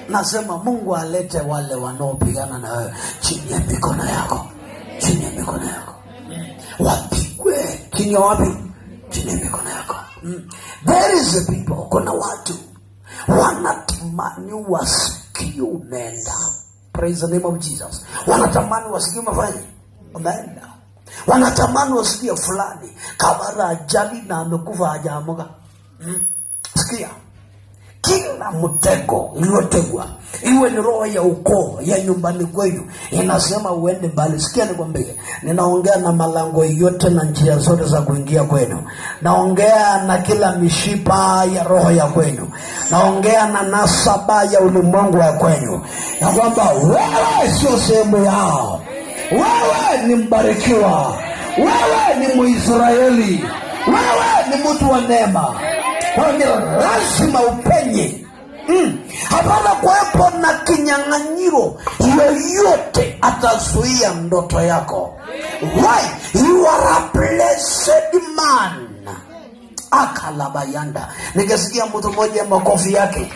Nasema Mungu alete wale wanaopigana na wewe chini ya mikono yako. Chini ya mikono yako. Wapigwe chini ya wapi? Chini ya mikono yako. There is a people, kuna watu wanatamani wasikie umeenda. Praise the name of Jesus. Wanatamani wasikie umefanya umeenda. Wanatamani wasikie fulani kabara ajali na amekufa hajaamka. Sikia, kila mtego iliyotegwa, iwe ni roho ya ukoo ya nyumbani kwenu, inasema uende mbali. Sikia nikwambie, ninaongea na malango yote na njia zote za kuingia kwenu. Naongea na kila mishipa ya roho ya kwenu. Naongea na nasaba ya ulimwengu wa kwenu, na kwamba wewe sio sehemu yao. Wewe ni mbarikiwa. Wewe ni Muisraeli. Wewe ni mtu wa neema. Kwa hiyo lazima upenye. Hapana kuwepo na kinyang'anyiro yoyote atazuia ndoto yako. Why? You are a blessed man. Akalabayanda. Nikasikia mtu mmoja makofi yake.